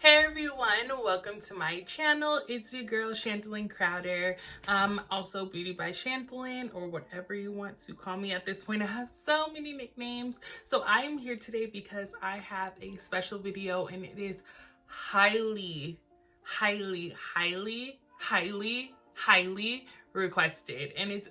Hey everyone, welcome to my channel. It's your girl Chantelyn Crowder, also Beauty by Chantelyn, or whatever you want to call me at this point. I have so many nicknames. So I am here today because I have a special video and it is highly requested, and it's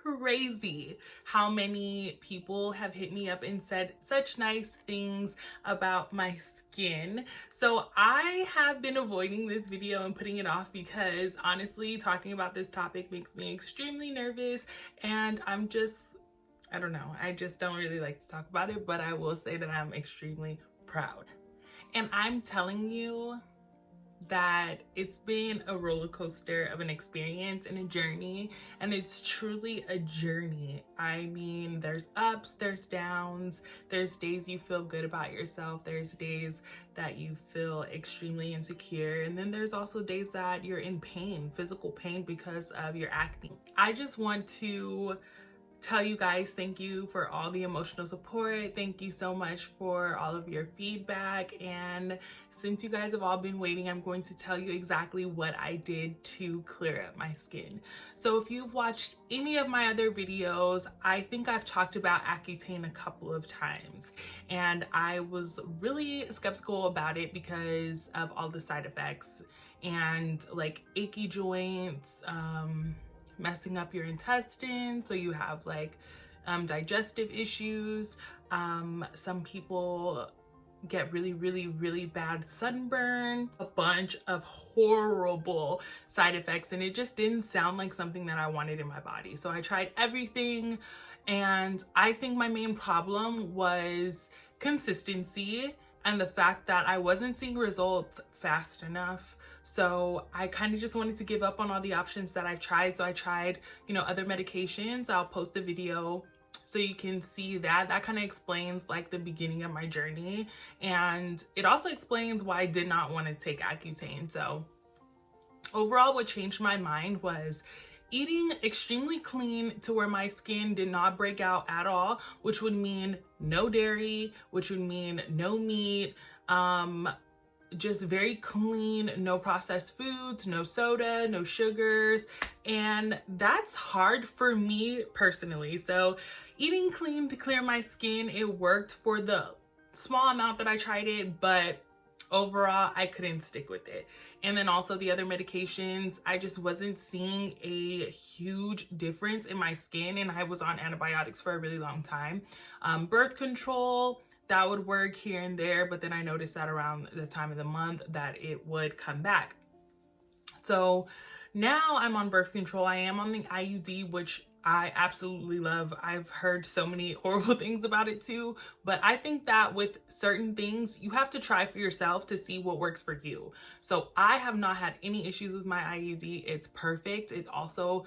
crazy how many people have hit me up and said such nice things about my skin. So I have been avoiding this video and putting it off because honestly talking about this topic makes me extremely nervous, and I don't know, I just don't really like to talk about it, but I will say that I'm extremely proud. And I'm telling you that it's been a roller coaster of an experience and a journey, and it's truly a journey. I mean, there's ups, there's downs, there's days you feel good about yourself, there's days that you feel extremely insecure, and then there's also days that you're in pain, physical pain, because of your acne. I just want to tell you guys thank you for all the emotional support. Thank you so much for all of your feedback, and since you guys have all been waiting, I'm going to tell you exactly what I did to clear up my skin. So if you've watched any of my other videos, I think I've talked about Accutane a couple of times, and I was really skeptical about it because of all the side effects and like achy joints, messing up your intestines, so you have like digestive issues. Some people get really bad sunburn, a bunch of horrible side effects, and it just didn't sound like something that I wanted in my body. So I tried everything, and I think my main problem was consistency and the fact that I wasn't seeing results fast enough. So I kind of just wanted to give up on all the options that I've tried. So I tried, other medications. I'll post a video so you can see that. That kind of explains like the beginning of my journey. And it also explains why I did not want to take Accutane. So overall, what changed my mind was eating extremely clean to where my skin did not break out at all, which would mean no dairy, which would mean no meat, just very clean, no processed foods, no soda, no sugars. And that's hard for me personally. So eating clean to clear my skin, it worked for the small amount that I tried it, but overall I couldn't stick with it. And then also the other medications, I just wasn't seeing a huge difference in my skin, and I was on antibiotics for a really long time. Birth control, that would work here and there, but then I noticed that around the time of the month that it would come back. So now I'm on birth control. I am on the IUD, which I absolutely love. I've heard so many horrible things about it too, but I think that with certain things, you have to try for yourself to see what works for you. So I have not had any issues with my IUD. It's perfect. It also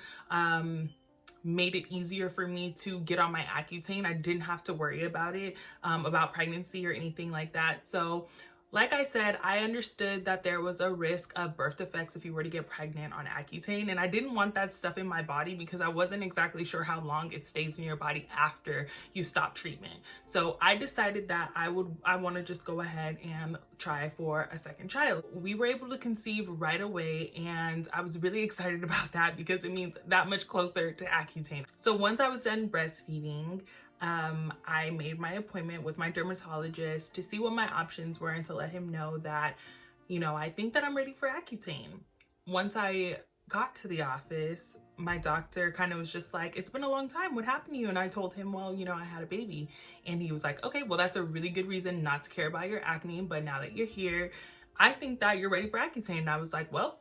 made it easier for me to get on my Accutane. I didn't have to worry about it, about pregnancy or anything like that. So like I said, I understood that there was a risk of birth defects if you were to get pregnant on Accutane, and I didn't want that stuff in my body because I wasn't exactly sure how long it stays in your body after you stop treatment. So I decided that I want to just go ahead and try for a second child. We were able to conceive right away, and I was really excited about that because it means that much closer to Accutane. So once I was done breastfeeding, I made my appointment with my dermatologist to see what my options were and to let him know that, I think that I'm ready for Accutane. Once I got to the office, my doctor kind of was just like, it's been a long time, what happened to you? And I told him, well, I had a baby. And he was like, okay, well, that's a really good reason not to care about your acne, but now that you're here, I think that you're ready for Accutane. And I was like, well,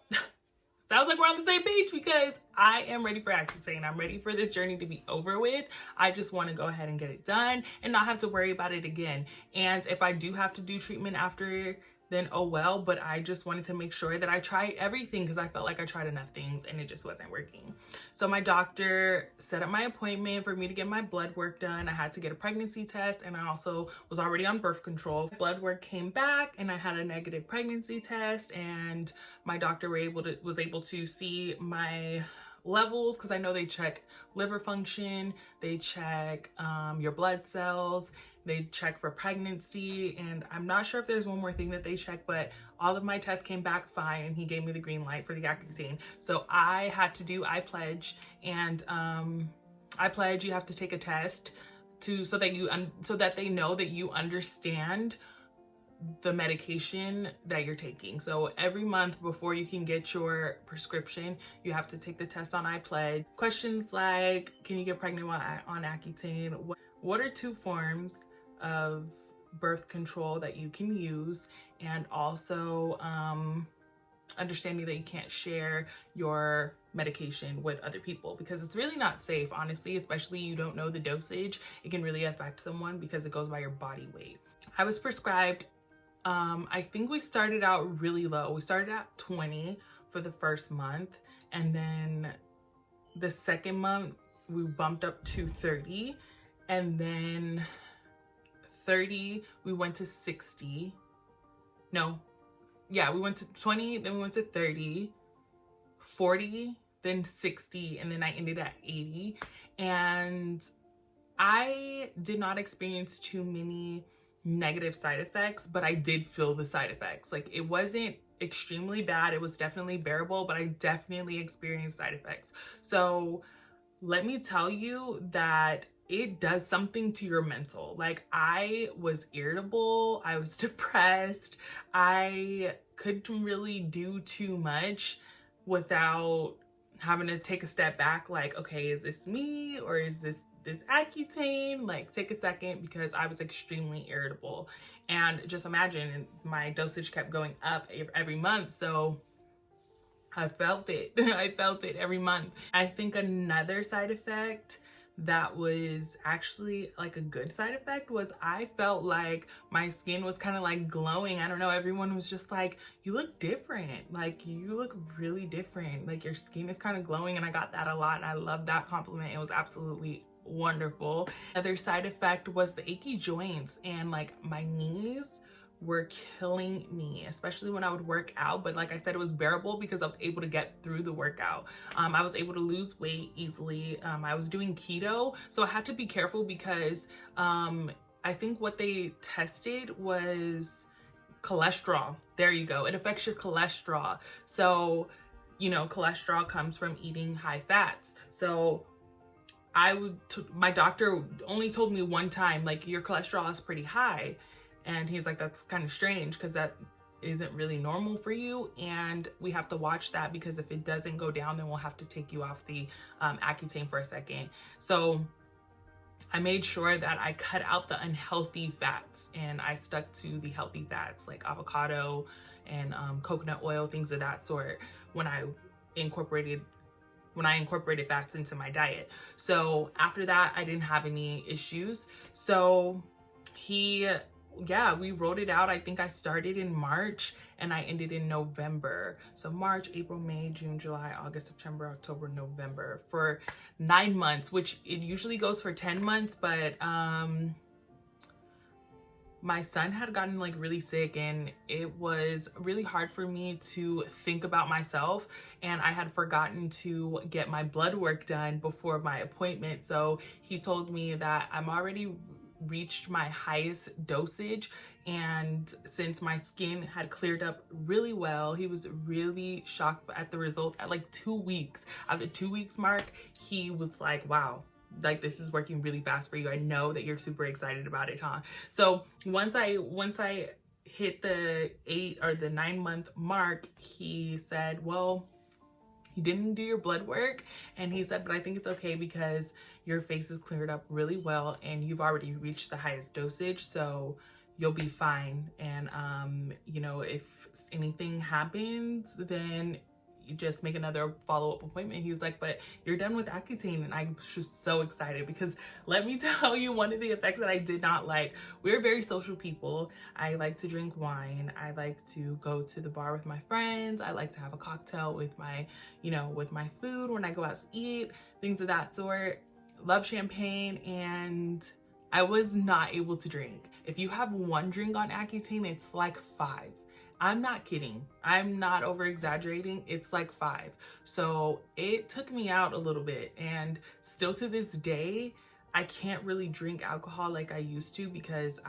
sounds like we're on the same page, because I am ready for Accutane. I'm ready for this journey to be over with. I just want to go ahead and get it done and not have to worry about it again. And if I do have to do treatment after, then oh well, but I just wanted to make sure that I tried everything because I felt like I tried enough things and it just wasn't working. So my doctor set up my appointment for me to get my blood work done. I had to get a pregnancy test, and I also was already on birth control. Blood work came back and I had a negative pregnancy test, and my doctor was able to see my levels, because I know they check liver function, they check your blood cells, They check for pregnancy, and I'm not sure if there's one more thing that they check, but all of my tests came back fine, and he gave me the green light for the Accutane. So I had to do I Pledge, and I Pledge, you have to take a test so that they know that you understand the medication that you're taking. So every month before you can get your prescription, you have to take the test on I Pledge. Questions like, can you get pregnant on Accutane? What are 2 forms of birth control that you can use? And also understanding that you can't share your medication with other people, because it's really not safe, honestly, especially you don't know the dosage. It can really affect someone because it goes by your body weight. I was prescribed, I think we started out really low. We started at 20 for the first month, and then the second month we bumped up to 30, and then 30 we went to 60. No, yeah, we went to 20, then we went to 30, 40, then 60, and then I ended at 80. And I did not experience too many negative side effects, but I did feel the side effects. Like, it wasn't extremely bad. It was definitely bearable, but I definitely experienced side effects. So let me tell you that it does something to your mental. Like, I was irritable, I was depressed, I couldn't really do too much without having to take a step back, like, okay, is this me, or is this Accutane? Like, take a second, because I was extremely irritable. And just imagine, my dosage kept going up every month, so I felt it. I felt it every month. I think another side effect that was actually like a good side effect was I felt like my skin was kind of like glowing. I don't know, everyone was just like, you look different, like you look really different, like your skin is kind of glowing. And I got that a lot, and I loved that compliment. It was absolutely wonderful. Another side effect was the achy joints, and like my knees were killing me, especially when I would work out. But like I said, it was bearable because I was able to get through the workout. I was able to lose weight easily. I was doing keto, so I had to be careful because I think what they tested was cholesterol. There you go. It affects your cholesterol. So, you know, cholesterol comes from eating high fats. So my doctor only told me one time, like, your cholesterol is pretty high. And he's like, that's kind of strange, because that isn't really normal for you, and we have to watch that, because if it doesn't go down, then we'll have to take you off the Accutane for a second. So I made sure that I cut out the unhealthy fats, and I stuck to the healthy fats like avocado and coconut oil, things of that sort, when I incorporated fats into my diet. So after that, I didn't have any issues. So we wrote it out. I think I started in March and I ended in November. So March, April, May, June, July, August, September, October, November, for 9 months, which it usually goes for 10 months. But my son had gotten like really sick, and it was really hard for me to think about myself, and I had forgotten to get my blood work done before my appointment. So he told me that I'm already reached my highest dosage, and since my skin had cleared up really well, he was really shocked at the result. At like 2 weeks, at the 2 weeks mark, he was like, wow, like, this is working really fast for you. I know that you're super excited about it, huh? So once I hit the 8 or the 9 month mark, he said, well, you didn't do your blood work. And he said, but I think it's okay, because your face is cleared up really well, and you've already reached the highest dosage, so you'll be fine. And you know, if anything happens, then you just make another follow-up appointment. He was like, but you're done with Accutane. And I was just so excited, because let me tell you, one of the effects that I did not like, we're very social people. I like to drink wine. I like to go to the bar with my friends. I like to have a cocktail with my, with my food when I go out to eat, things of that sort. Love champagne, and I was not able to drink. If you have one drink on Accutane, it's like 5. I'm not kidding. I'm not over exaggerating. It's like 5. So it took me out a little bit, and still to this day, I can't really drink alcohol like I used to because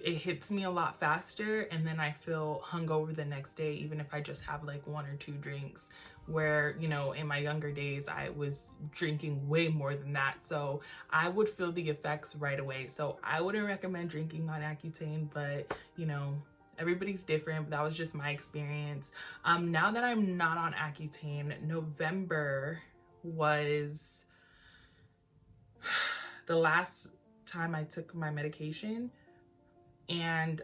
it hits me a lot faster, and then I feel hungover the next day, even if I just have like 1 or 2 drinks, where, you know, in my younger days, I was drinking way more than that. So I would feel the effects right away. So I wouldn't recommend drinking on Accutane, but you know, everybody's different. But that was just my experience. Now that I'm not on Accutane, November was the last time I took my medication. And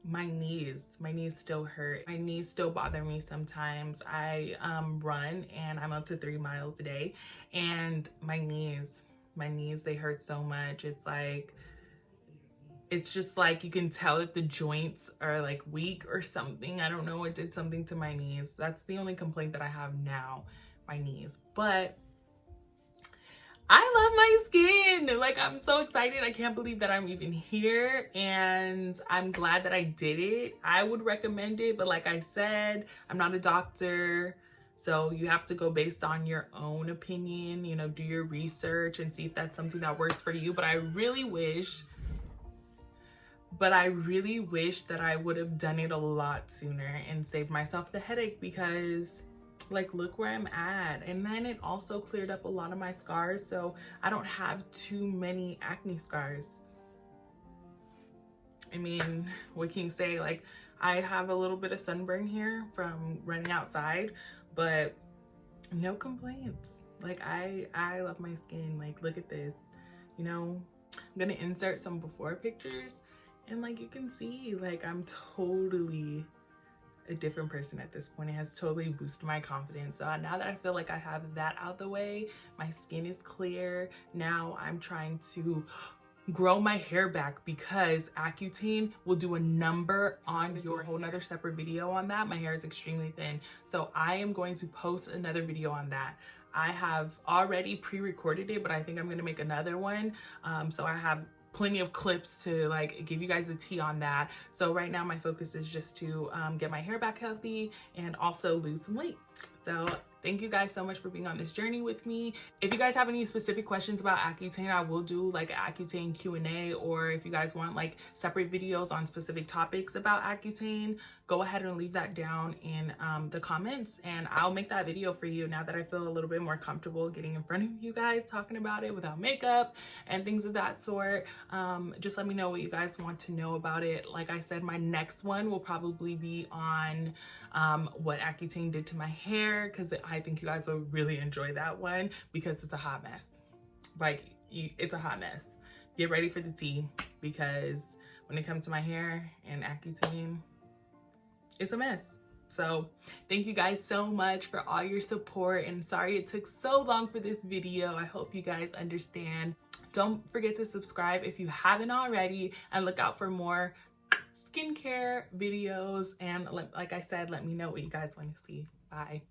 my knees still hurt. My knees still bother me sometimes. I run, and I'm up to 3 miles a day, and my knees, they hurt so much. It's just like you can tell that the joints are like weak or something. I don't know, it did something to my knees. That's the only complaint that I have now, my knees. But I love my skin. Like, I'm so excited. I can't believe that I'm even here, and I'm glad that I did it. I would recommend it, but like I said, I'm not a doctor, so you have to go based on your own opinion, you know, do your research and see if that's something that works for you. But I really wish that I would have done it a lot sooner and saved myself the headache, because like, look where I'm at. And then it also cleared up a lot of my scars, so I don't have too many acne scars. I mean, what can you say? Like, I have a little bit of sunburn here from running outside, but no complaints. Like, I love my skin. Like, look at this. You know, I'm gonna insert some before pictures, and like, you can see, like, I'm totally a different person at this point. It has totally boosted my confidence. So now that I feel like I have that out the way, my skin is clear. Now I'm trying to grow my hair back, because Accutane will do a number on your whole nother separate video on that. My hair is extremely thin, so I am going to post another video on that. I have already pre-recorded it, but I think I'm going to make another one. So I have plenty of clips to like give you guys a tea on that. So right now my focus is just to get my hair back healthy and also lose some weight. So thank you guys so much for being on this journey with me. If you guys have any specific questions about Accutane, I will do like an Accutane Q&A, or if you guys want like separate videos on specific topics about Accutane, go ahead and leave that down in the comments, and I'll make that video for you now that I feel a little bit more comfortable getting in front of you guys talking about it without makeup and things of that sort. Just let me know what you guys want to know about it. Like I said, my next one will probably be on what Accutane did to my hair, because I think you guys will really enjoy that one, because it's a hot mess. Like, it's a hot mess. Get ready for the tea, because when it comes to my hair and Accutane, it's a mess. So thank you guys so much for all your support, and sorry it took so long for this video. I hope you guys understand. Don't forget to subscribe if you haven't already, and look out for more skincare videos. And like I said, let me know what you guys want to see. Bye.